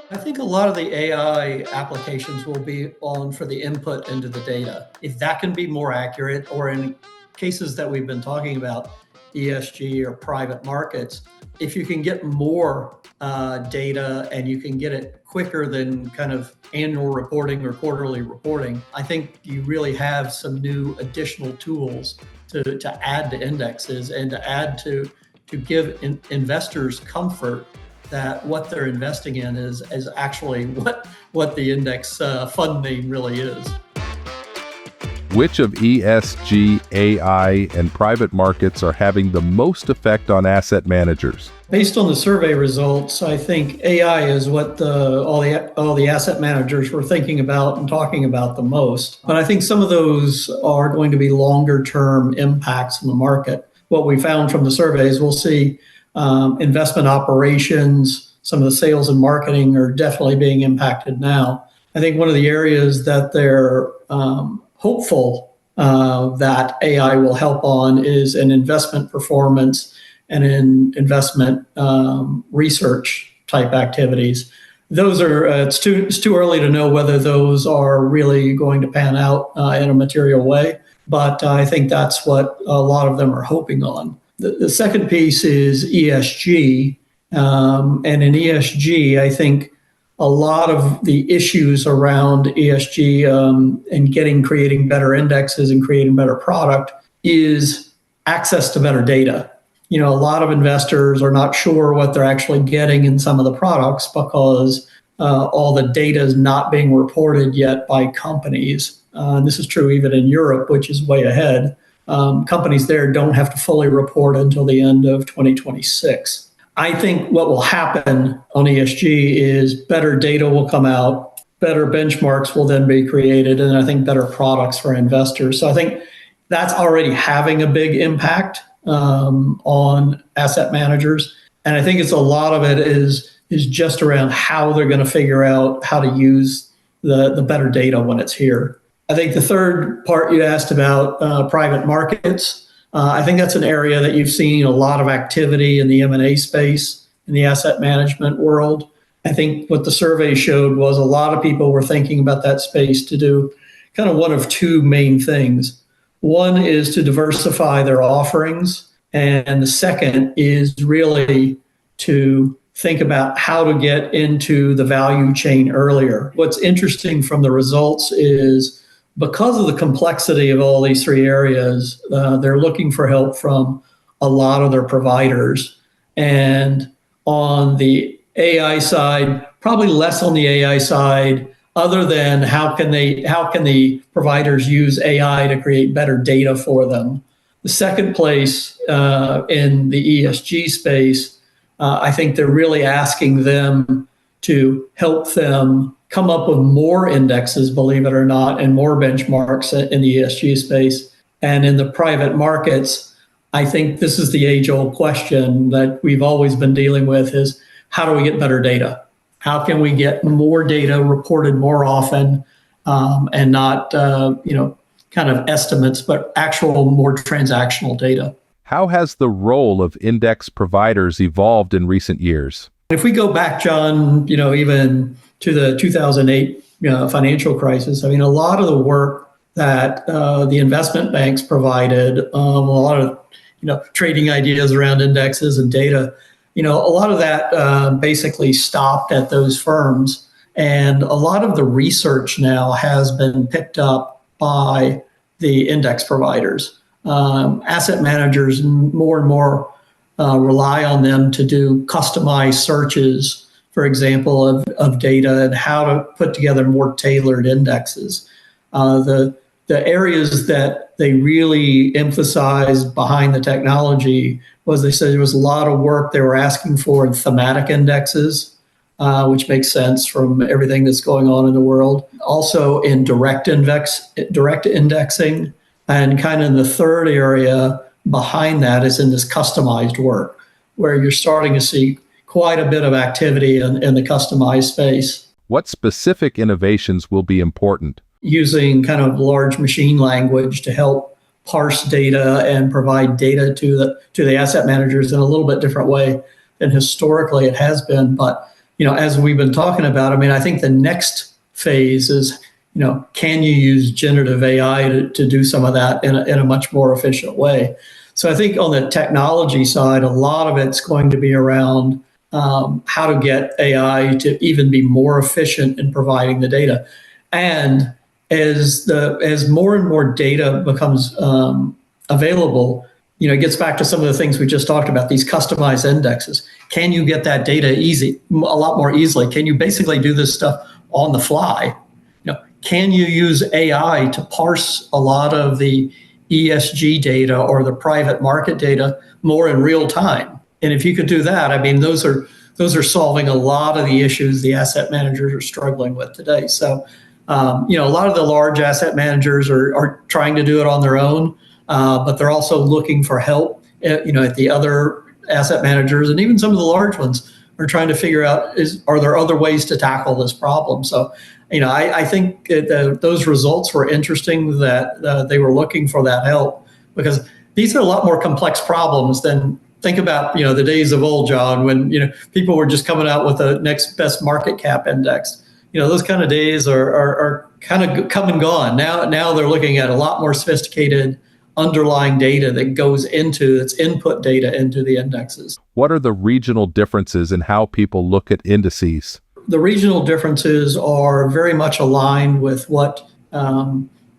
I think a lot of the AI applications will be on for the input into the data. If that can be more accurate, or in cases that we've been talking about, ESG or private markets, if you can get more data and you can get it quicker than kind of annual reporting or quarterly reporting, I think you really have some new additional tools to add to indexes and to add to give investors comfort that what they're investing in is actually what the index fund name really is. Which of ESG, AI, and private markets are having the most effect on asset managers? Based on the survey results, I think AI is what all the asset managers were thinking about and talking about the most. But I think some of those are going to be longer term impacts in the market. What we found from the surveys, we'll see investment operations, some of the sales and marketing are definitely being impacted now. I think one of the areas that they're hopeful that AI will help on is in investment performance and in investment research type activities. Those are it's too early to know whether those are really going to pan out in a material way, but I think that's what a lot of them are hoping on. The second piece is ESG, and in ESG, I think a lot of the issues around ESG and creating better indexes and creating better product is access to better data. A lot of investors are not sure what they're actually getting in some of the products because all the data is not being reported yet by companies. And this is true even in Europe, which is way ahead. Companies there don't have to fully report until the end of 2026. I think what will happen on ESG is better data will come out, better benchmarks will then be created, and I think better products for investors. So I think that's already having a big impact on asset managers. And I think it's a lot of it is just around how they're going to figure out how to use the better data when it's here. I think the third part you asked about private markets, I think that's an area that you've seen a lot of activity in the M&A space, in the asset management world. I think what the survey showed was a lot of people were thinking about that space to do kind of one of two main things. One is to diversify their offerings, and the second is really to think about how to get into the value chain earlier. What's interesting from the results is because of the complexity of all these three areas, they're looking for help from a lot of their providers. And on the AI side, probably less on the AI side, other than how can the providers use AI to create better data for them. The second place in the ESG space, I think they're really asking them to help them come up with more indexes, believe it or not, and more benchmarks in the ESG space. And in the private markets, I think this is the age-old question that we've always been dealing with is how do we get better data? How can we get more data reported more often and not, kind of estimates, but actual more transactional data? How has the role of index providers evolved in recent years? If we go back, John, even to the 2008 financial crisis, I mean, a lot of the work that the investment banks provided, a lot of trading ideas around indexes and data, a lot of that basically stopped at those firms. And a lot of the research now has been picked up by the index providers. Asset managers more and more rely on them to do customized searches, for example, of data and how to put together more tailored indexes. The areas that they really emphasized behind the technology was they said there was a lot of work they were asking for in thematic indexes, which makes sense from everything that's going on in the world. Also in direct indexing, and kind of in the third area behind that is in this customized work, where you're starting to see quite a bit of activity in the customized space. What specific innovations will be important? Using kind of large machine language to help parse data and provide data to the asset managers in a little bit different way than historically it has been. But as we've been talking about, I mean, I think the next phase is, can you use generative AI to do some of that in a much more efficient way? So I think on the technology side, a lot of it's going to be around how to get AI to even be more efficient in providing the data. And as more and more data becomes available, it gets back to some of the things we just talked about, these customized indexes. Can you get that data a lot more easily? Can you basically do this stuff on the fly? Can you use AI to parse a lot of the ESG data or the private market data more in real time? And if you could do that, I mean, those are solving a lot of the issues the asset managers are struggling with today. So, a lot of the large asset managers are trying to do it on their own, but they're also looking for help, at the other asset managers, and even some of the large ones are trying to figure out, are there other ways to tackle this problem? So, I think those results were interesting, that they were looking for that help, because these are a lot more complex problems than, think about, the days of old, John, when, people were just coming out with the next best market cap index. Those kind of days are kind of come and gone. Now they're looking at a lot more sophisticated underlying data that's input data into the indexes. What are the regional differences in how people look at indices? The regional differences are very much aligned with what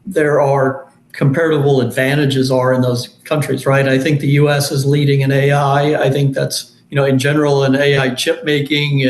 there are comparable advantages are in those countries, right? I think the U.S. is leading in AI. I think that's, in general, in AI chip making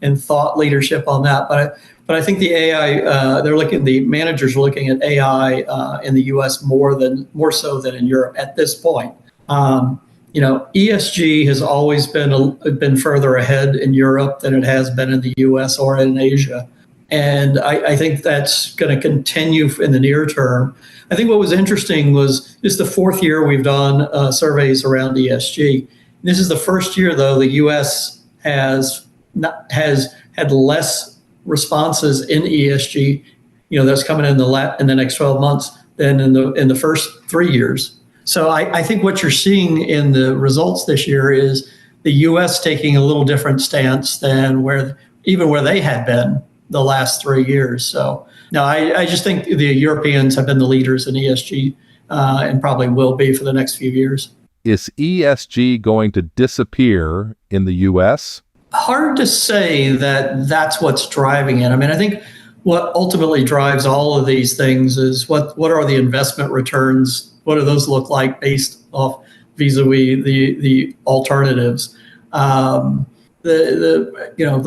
and thought leadership on that. But I think the AI, the managers are looking at AI in the U.S. more so than in Europe at this point. ESG has always been further ahead in Europe than it has been in the U.S. or in Asia. And I think that's going to continue in the near term. I think what was interesting was this is the fourth year we've done surveys around ESG. This is the first year, though, the U.S. has had less responses in ESG, that's coming in the next 12 months than in the first 3 years. So I think what you're seeing in the results this year is the U.S. taking a little different stance than where they had been the last 3 years. So no, I just think the Europeans have been the leaders in ESG and probably will be for the next few years. Is ESG going to disappear in the U.S.? Hard to say that's what's driving it. I mean, I think what ultimately drives all of these things is what are the investment returns? What do those look like based off vis-a-vis the alternatives? The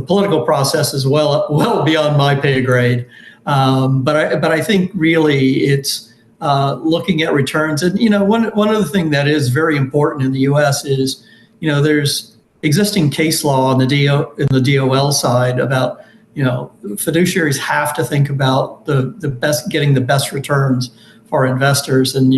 political process is well beyond my pay grade. But I think really it's looking at returns. And one other thing that is very important in the U.S. is there's existing case law in the DOL side about fiduciaries have to think about getting the best returns for investors, and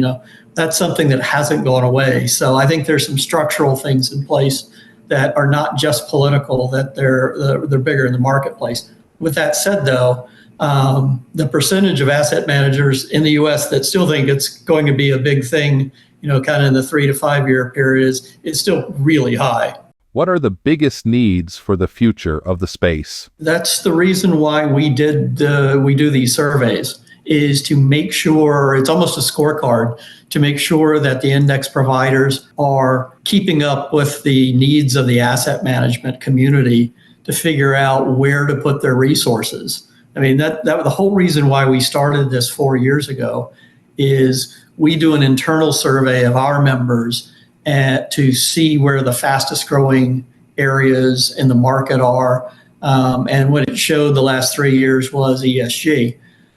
that's something that hasn't gone away. So I think there's some structural things in place that are not just political, that they're bigger in the marketplace. With that said, though, the percentage of asset managers in the U.S. that still think it's going to be a big thing, kind of in the 3 to 5 year period, is still really high. What are the biggest needs for the future of the space? That's the reason why we do these surveys, is to make sure, it's almost a scorecard, to make sure that the index providers are keeping up with the needs of the asset management community to figure out where to put their resources. I mean, that the whole reason why we started this 4 years ago is we do an internal survey of our members to see where the fastest growing areas in the market are. And what it showed the last 3 years was ESG.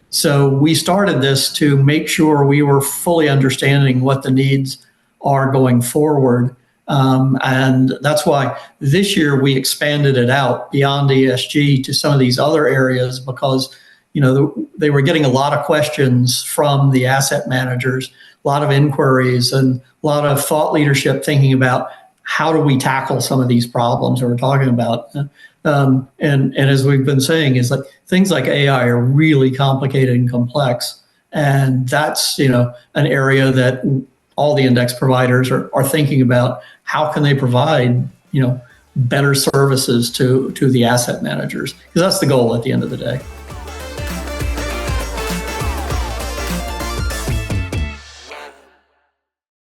So we started this to make sure we were fully understanding what the needs are going forward. And that's why this year we expanded it out beyond ESG to some of these other areas, because they were getting a lot of questions from the asset managers, a lot of inquiries, and a lot of thought leadership thinking about how do we tackle some of these problems that we're talking about. And as we've been saying, is like things like AI are really complicated and complex, and that's an area that all the index providers are thinking about. How can they provide better services to the asset managers, because that's the goal at the end of the day.